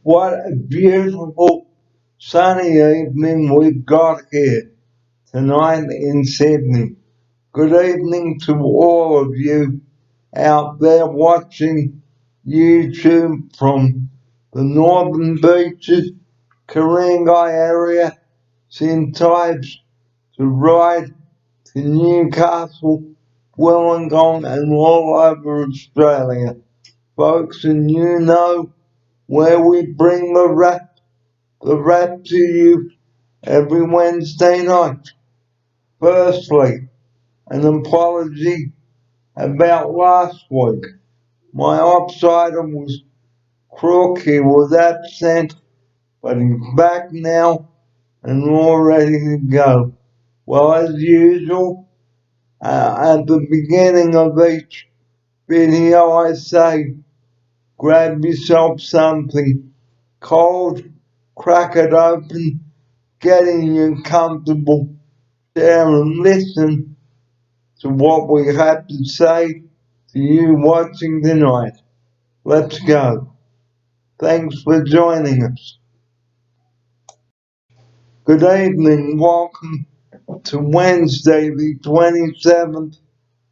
What a beautiful sunny evening we've got here tonight in Sydney. Good evening to all of you out there watching YouTube from the northern beaches, Karingai area, St. Ives to Ryde to Newcastle, Wollongong and all over Australia. Folks, and you know where we bring the rap to you every Wednesday night. Firstly, an apology about last week. My offsider was crook, he was absent, but he's back now and all ready to go. Well, as usual, at the beginning of each video, I say, grab yourself something cold, crack it open, get in your comfortable chair and listen to what we have to say to you watching tonight. Let's go. Thanks for joining us. Good evening. Welcome to Wednesday, the 27th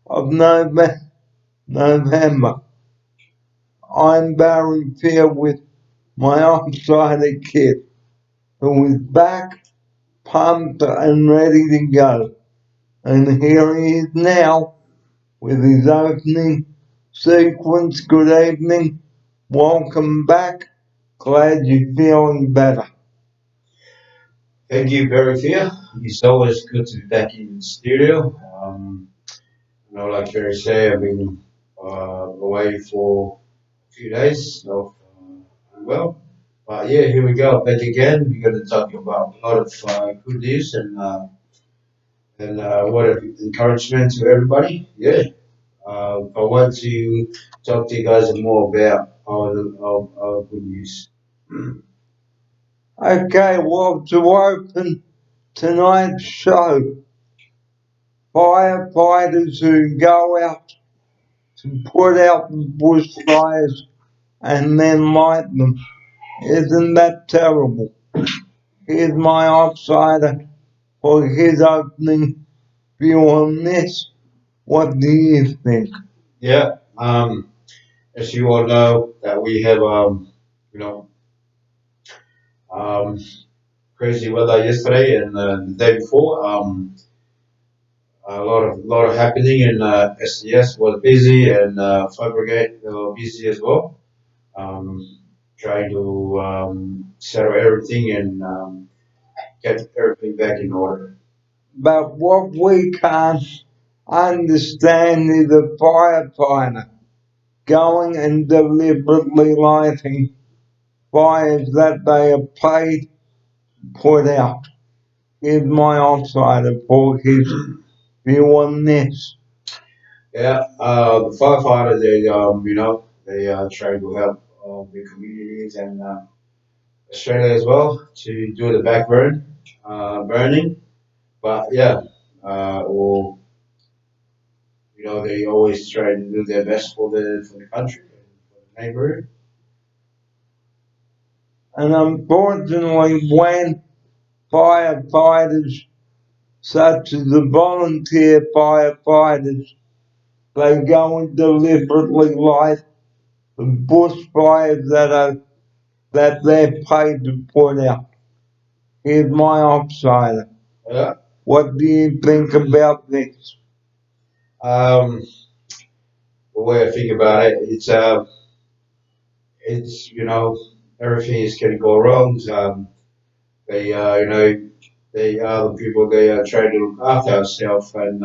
of November. I'm Barry Fear with my offsider kid, who is back, pumped and ready to go. And here he is now with his opening sequence. Good evening. Welcome back. Glad you're feeling better. Thank you, Barry Fear. It's always good to be back in the studio. Like Barry said, I've been away for a few days, not well. But yeah, here we go, back again. We're going to talk about a lot of good news and word of encouragement to everybody. Yeah, I want to talk to you guys more about our good news. Okay, well, to open tonight's show, firefighters who go out to put out the bushfires and then light them. Isn't that terrible? Here's my offsider for his opening view on this. What do you think? Yeah, as you all know, that we have you know, um, crazy weather yesterday and the day before. A lot of happening, and SCS was busy, and Fire Brigade busy as well. Um, Trying to settle everything and get everything back in order. But what we can't understand is a firefighter going and deliberately lighting fires that they are paid to put out. Here's my offsider for his view on this. Yeah, the firefighters, they try to help the communities and Australia as well to do the burning. But yeah, or they always try to do their best for the country and for the neighborhood. And unfortunately, when firefighters, such as the volunteer firefighters, they go and deliberately light the bushfires that they're paid to put out. Here's my offsider. Yeah. What do you think about this? Um, the way I think about it, it's everything is going to go wrong. They they are the people they are trying to look after ourselves and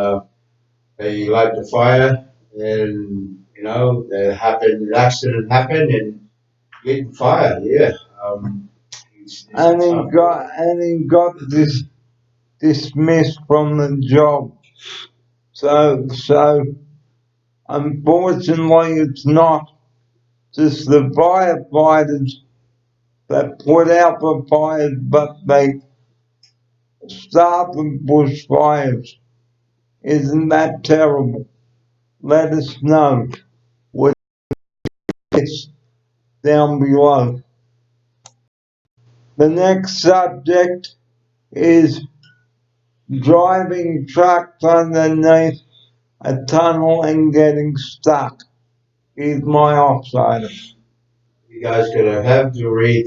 they light the fire and the accident happened and lit the fire. Yeah. And he got dismissed from the job. So unfortunately, it's not just the firefighters that put out the fires, but they start the bushfires. Isn't that terrible? Let us know with this down below. The next subject is driving trucks underneath a tunnel and getting stuck. Here's my offsider. You guys gonna have to read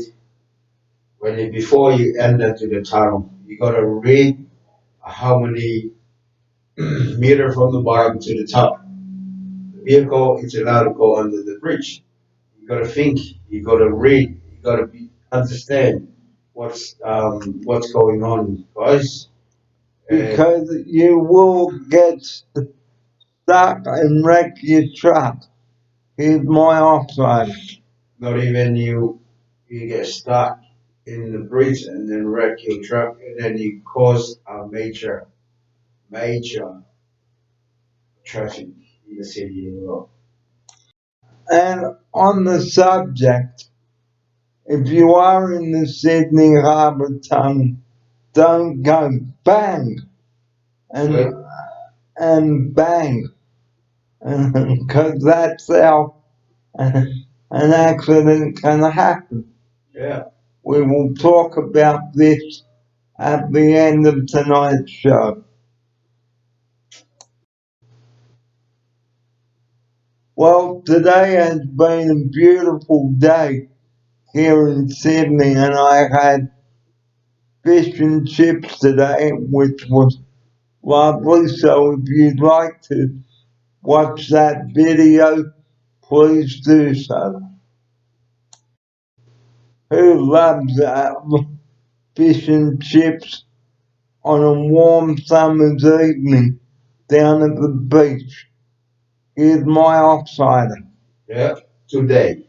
before you enter to the tunnel. You gotta read how many meter from the bottom to the top. The vehicle is allowed to go under the bridge. You gotta think. You gotta read. You gotta understand what's going on, guys. Because you will get stuck and wreck your truck. Here's my offsider. Not even you get stuck in the bridge and then wreck your truck and then you cause a major traffic in the city as well. And on the subject, if you are in the Sydney Harbour Tunnel, don't go bang Right. and bang, because that's how an accident can happen. Yeah. We will talk about this at the end of tonight's show. Well, today has been a beautiful day here in Sydney, and I had fish and chips today, which was lovely. So if you'd like to watch that video, please do so. Who loves fish and chips on a warm summer's evening down at the beach? Here's my offsider. Yeah. Today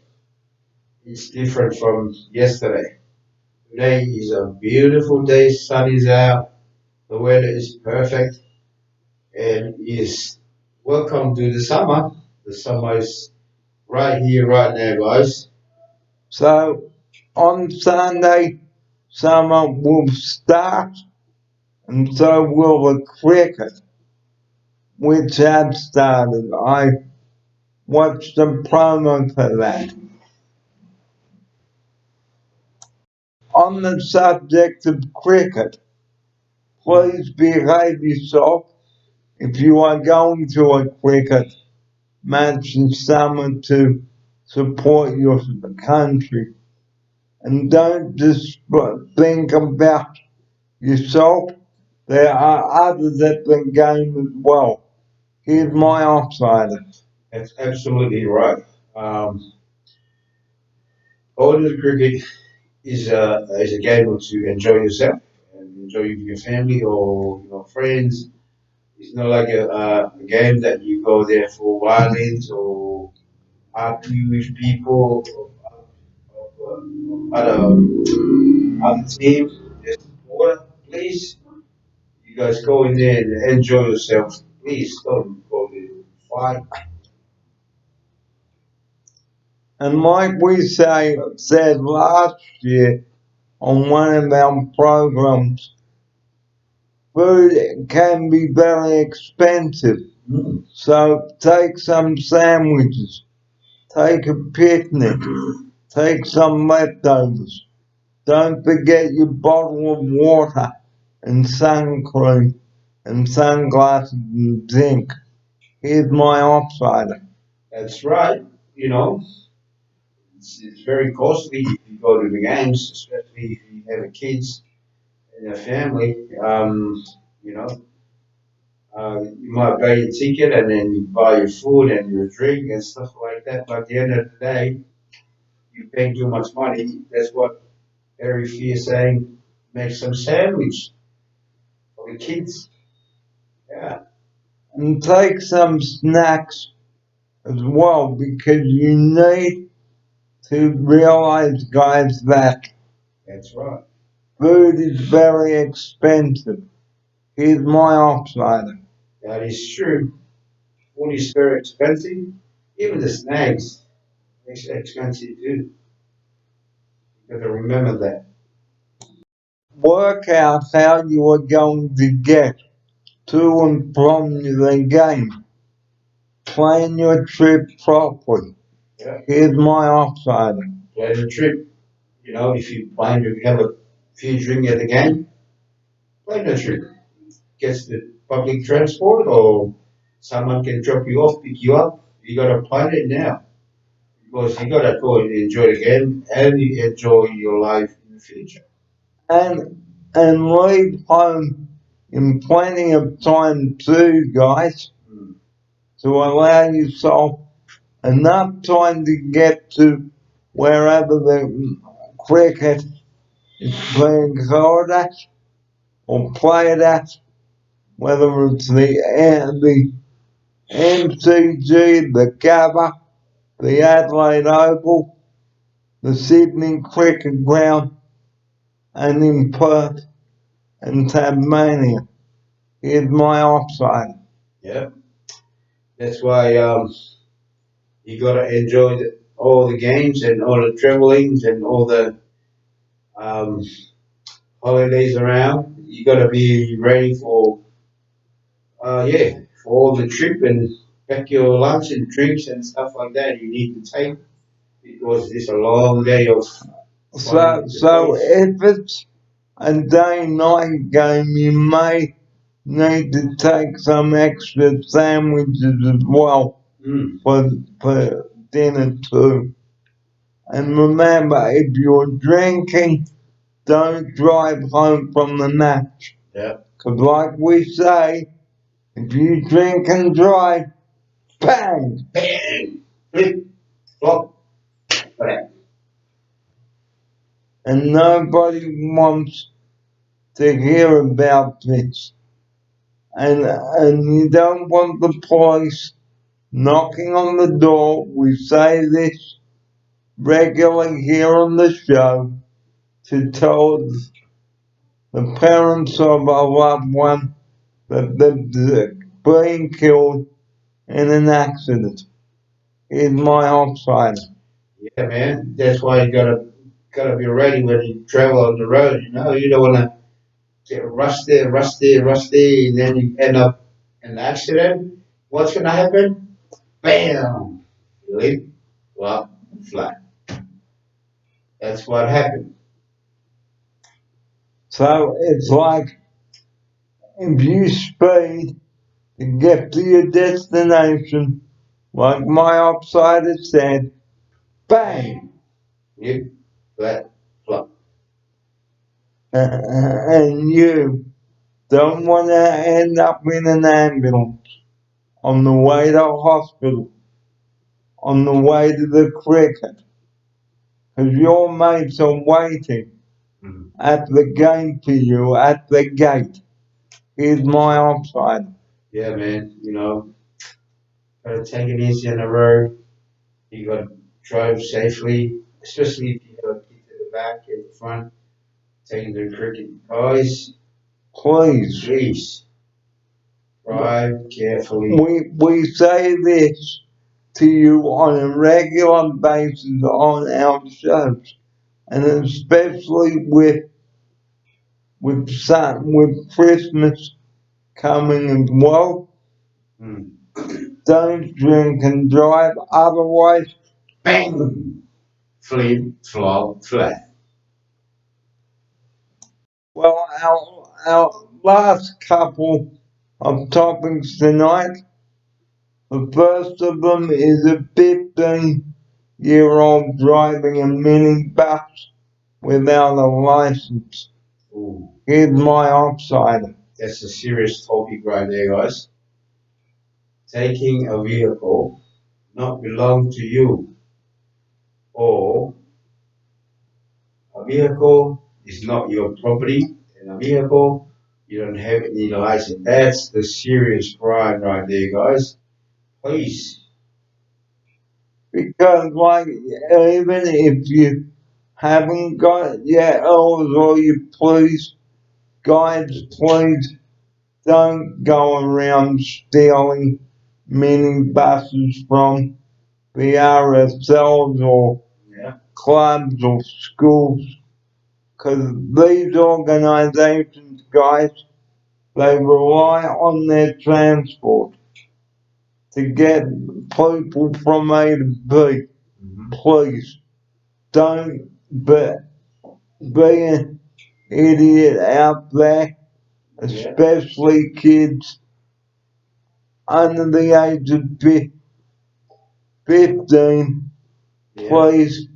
is different from yesterday. Today is a beautiful day, sun is out, the weather is perfect, and is welcome to the summer. The summer is right here, right now, guys. So on Sunday, summer will start, and so will the cricket, which have started. I watched the promo for that. On the subject of cricket, please behave yourself if you are going to a cricket match in summer to support your country. And don't just think about yourself. There are others at the game as well. Here's my offsider. That's absolutely right. Going to the cricket is a game to enjoy yourself and enjoy with your family or friends. It's not like a game that you go there for violence or argue with people or other teams. Just order, please. You guys go in there and enjoy yourself. Please don't go there and fight. And like we said last year on one of our programs, food can be very expensive. So take some sandwiches, take a picnic, take some leftovers. Don't forget your bottle of water and sun cream and sunglasses and zinc. Here's my offsider. That's right. It's very costly if you go to the games, especially if you have kids and a family. You know, you might buy your ticket and then you buy your food and your drink and stuff like that. But at the end of the day, you pay too much money. That's what Harry Fee is saying. Make some sandwich for the kids. Yeah, And take some snacks as well because you need to realize, guys, that that's right. food is very expensive. Here's my offsider. That is true. Food is very expensive. Even the snacks is expensive too. You gotta remember that. Work out how you are going to get to and from the game. Plan your trip properly. Yeah. Here's my offsider. Plan the trip. You know, if you plan to have a few drink at the game, plan no trip. Gets the public transport or someone can drop you off, pick you up. You gotta plan it now because you gotta go and enjoy the game and you enjoy your life in the future. and leave home in plenty of time too, guys, Mm. to allow yourself enough time to get to wherever the cricket is being held at or played at, whether it's the MCG, the Gabba, the Adelaide Oval, the Sydney Cricket Ground, and in Perth and Tasmania. Here's my offside. Yeah, that's why you gotta enjoy all the games and all the travelings and all the um, holidays around. You gotta be ready for for all the trip and pack your lunch and drinks and stuff like that. You need to take because it's a long day of flying So if it's a day night game, you may need to take some extra sandwiches as well Mm, for dinner too. And remember, if you're drinking, don't drive home from the match. yeah. 'Cause like we say, if you drink and drive, bang! Bang! Flip, flop, bang. And nobody wants to hear about this. And you don't want the police knocking on the door. We say this regularly here on the show to tell the parents of a loved one that they're being killed in an accident. Here's my offside. Yeah, man. That's why you gotta be ready when you travel on the road. You know, you don't wanna get rusty, and then you end up in an accident. What's gonna happen? Bam! Flip, flop, flat. That's what happened. So it's like if you speed to get to your destination, like my offside has said, bang! Bang! Flip, flat, flop. And you don't want to end up in an ambulance on the way to hospital, on the way to the cricket, because your mates are waiting Mhm. at the game for you at the gate. Here's my offside. Yeah, man. You know, gotta take it easy on the road. You gotta drive safely, especially if you have a kid to the back and the front, taking the cricket. Guys, Please. please drive carefully. We say this to you on a regular basis on our shows, and especially with Christmas coming as well. Mm. Don't drink and drive, otherwise, Bang! Flip, flop, flat. well, our last couple of topics tonight, the first of them is a 15-year-old driving a minibus without a license. Ooh, Here's my offside. that's a serious topic right there, guys. Taking a vehicle not belong to you, or a vehicle is not your property, and a vehicle you don't have any license. That's the serious crime right there, guys. Please. Because, like, even if you haven't got your L's or your police guides, please don't go around stealing minibuses from the RSLs or Yeah. clubs or schools. Because these organizations, guys, they rely on their transport to get people from A to B. Mhm. Please don't, but be an idiot out there, especially kids under the age of 15. Please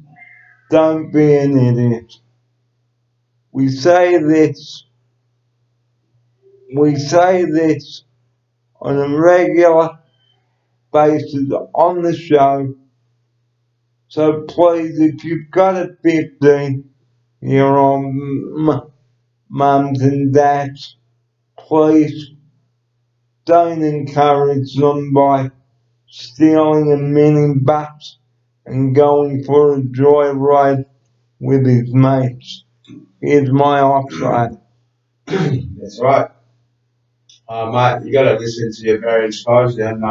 don't be an idiot. We say this, we say this on a regular basis on the show. So please, if you've got a 15-year-old mums and dads, please don't encourage them by stealing a minibus and going for a joyride with his mates. Here's my offside. That's right. Mate, you gotta listen to your parents first and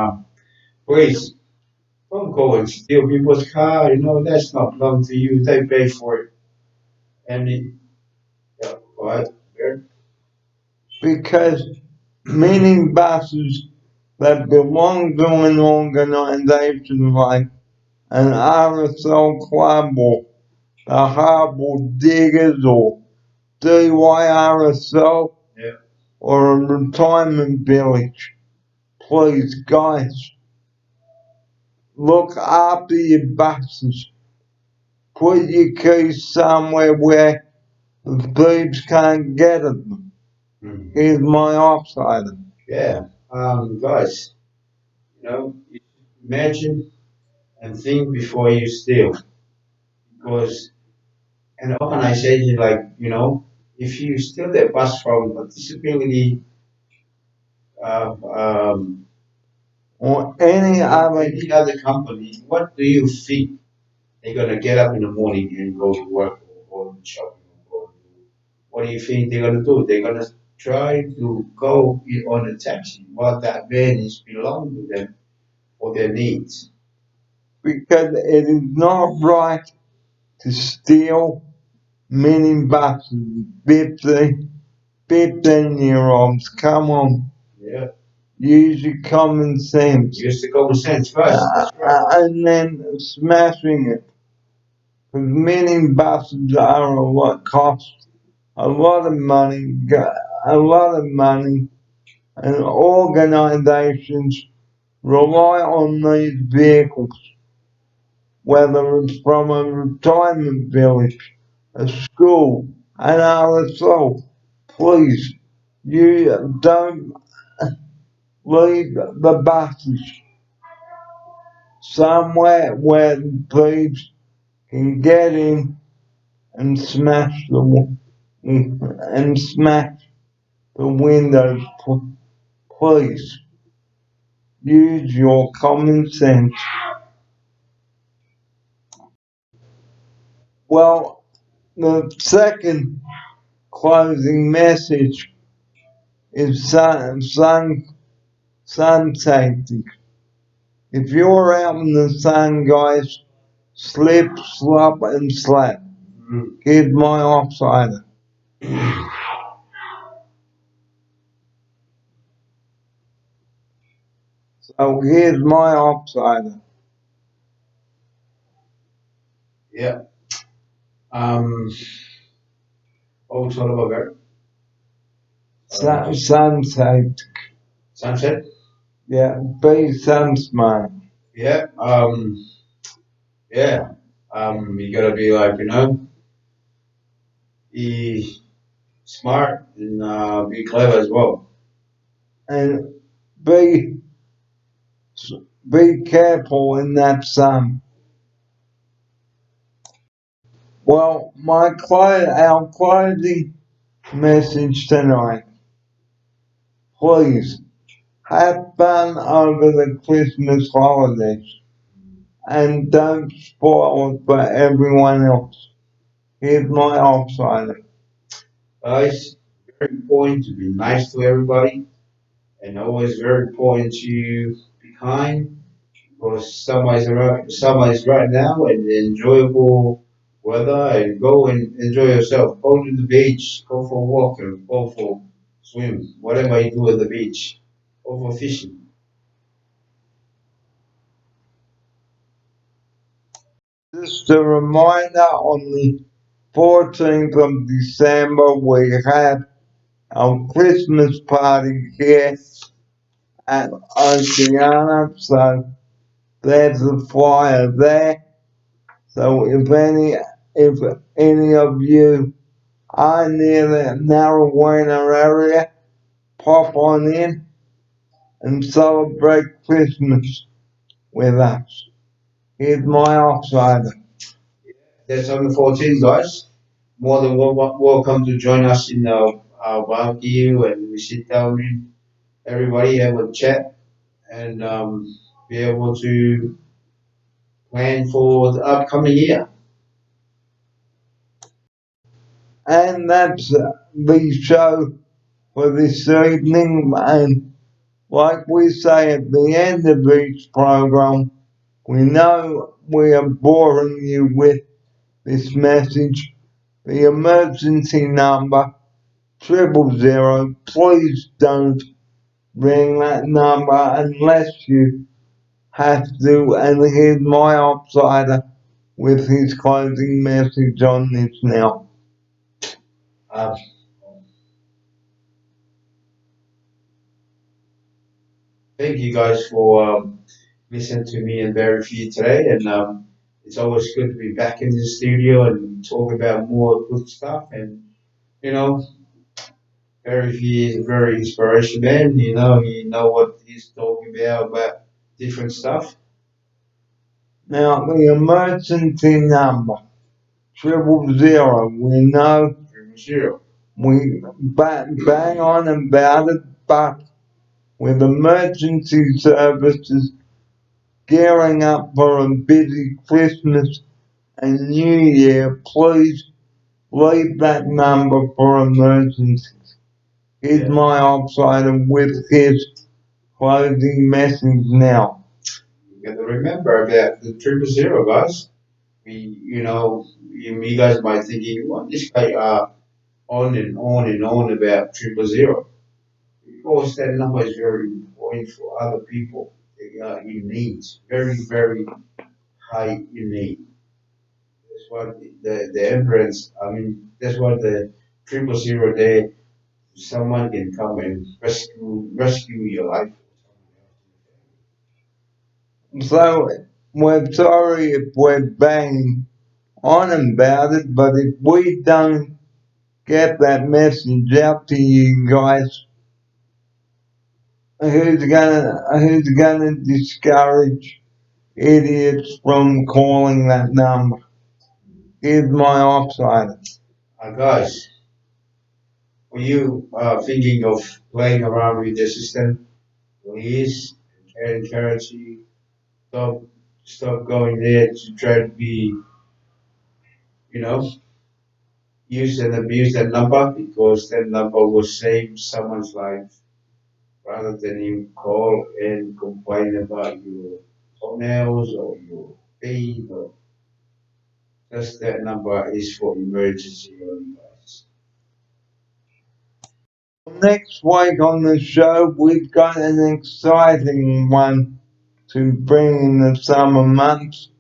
please don't go and steal people's car. You know, that's not belong to you. They pay for it. And yeah, what? Because minibuses that belong to an organization like an RSL club or the Harbour Diggers or DYRSL or a retirement village. Please, guys, look after your buses. Put your keys somewhere where the thieves can't get at them. Here's my offside. Yeah, guys, you know, imagine and think before you steal. Because an organization like, you know, if you steal the bus from a disability uh, um, Or any other company, what do you think they're gonna get up in the morning and go to work or go to shopping or go to, what do you think they're gonna do? They're gonna try to go on a taxi while that van is belong to them for their needs. because it is not right to steal minibuses. 15-year-olds, come on. Yeah. Use your common sense. Use the common sense first. And then smashing it. Because minibuses are cost a lot of money, and organizations rely on these vehicles, whether it's from a retirement village, a school, an RSO. Please, you don't leave the buses somewhere where the thieves can get in and smash the windows. Please use your common sense. Well, the second closing message is sun safety. If you're out in the sun, guys, slip, slop, and slap. Here's my offside. So here's my offside. Yeah. What we talking about there? Sunset. Sunset? Yeah, be sun smart. Yeah. Yeah. You gotta be like, you know, be smart and be clever as well. And be be careful in that sun. Well, our closing message tonight. Please have fun over the Christmas holidays and don't spoil it for everyone else. Here's my offside. Guys, very important to be nice to everybody and always very important to be kind because summer is right now and enjoyable weather and go and enjoy yourself. Go to the beach, go for a walk or go for swim, whatever you do at the beach. Go for fishing. Just a reminder on the 14th of December, we have our Christmas party here at Oceana, so there's a flyer there. So if any of you are near the Narrowena area, pop on in and celebrate Christmas with us. Here's my offsider. That's on the 14th, guys. More than welcome to join us in our barbecue, and we sit down with everybody, have a chat, and be able to plan for the upcoming year. And that's the show for this evening. And like we say at the end of each program, we know we are boring you with this message. The emergency number 000. Please don't ring that number unless you have to. And here's my outsider with his closing message on this now. Uh, Thank you guys for listening to me and Barry for you today, and it's always good to be back in the studio and talk about more good stuff. And you know, Barry Fee is a very inspirational man. He know what he's talking about different stuff. Now, the emergency number 000. We know Zero. we bang on about it, but with emergency services gearing up for a busy Christmas and New Year, please leave that number for emergencies. Here's my outsider with his closing message now. You got to remember about the 000, guys. You guys might think, what this guy on and on and on about 000. Because that number is very important for other people in need, very, very high in need. That's what the ambulance, I mean, that's what the 000 there, someone can come and rescue your life. So, we're sorry if we're banging on about it, but if we don't get that message out to you guys, who's gonna discourage idiots from calling that number? Here's my offside. Guys, were you thinking of playing around with the system? Please encourage you, stop, stop going there to try to be, you know, use and abuse that number because that number will save someone's life rather than you call and complain about your toenails or your pain or just that number is for emergency only, guys. Next week on the show, we've got an exciting one to bring in the summer months,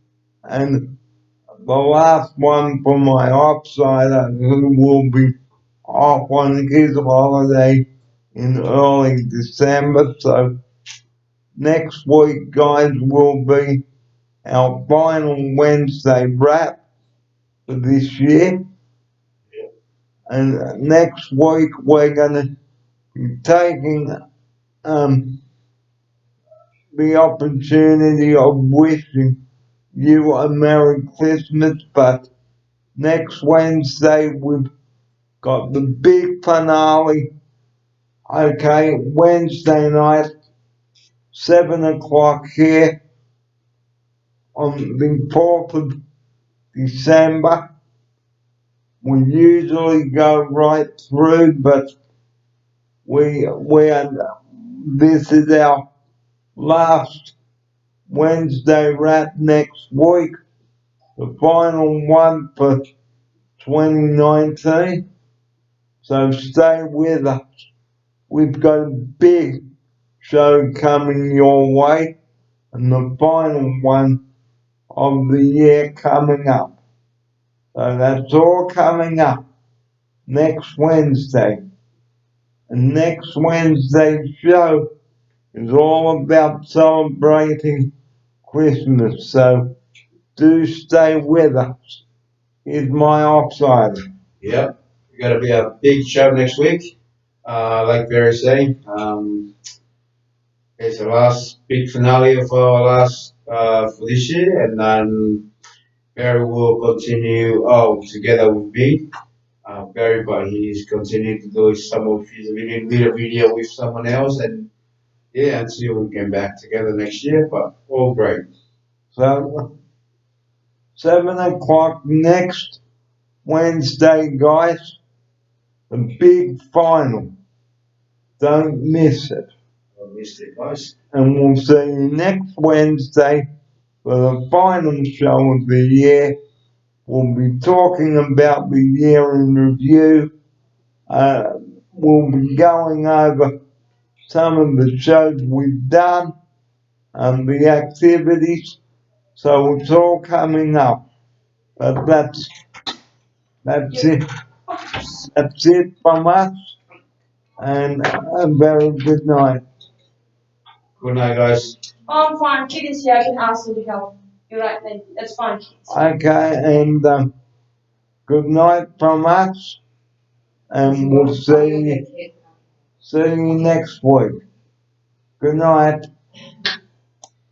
and the last one for my offsider, who will be off on his holiday in early December. So next week, guys, will be our final Wednesday wrap for this year. And next week, we're going to be taking the opportunity of wishing you a Merry Christmas. But next Wednesday, we've got the big finale. Okay, Wednesday night, 7 o'clock here on the 4th of December. We usually go right through, but this is our last Wednesday wrap next week, the final one for 2019. So stay with us. We've got a big show coming your way, and the final one of the year coming up. So that's all coming up next Wednesday. And next Wednesday's show is all about celebrating Christmas. So do stay with us. Here's my offside. Yep, we got to be a big show next week. Like Barry saying, it's the last big finale of our last for this year, and then Barry will continue. Oh, together with me, Barry, but he's continuing to do some of his video with someone else, and yeah, until we get back together next year. But all great. So 7 o'clock next Wednesday, guys. The big final. Don't miss it. I missed it, guys. And we'll see you next Wednesday for the final show of the year. We'll be talking about the year in review. We'll be going over some of the shows we've done and the activities. So it's all coming up. But that's it. That's it from us. And a very good night. Good night, guys. Oh, I'm fine. Kid is here. I can ask him to help. You're right then. That's fine. Okay, and good night from us. And we'll see you next week. Good night.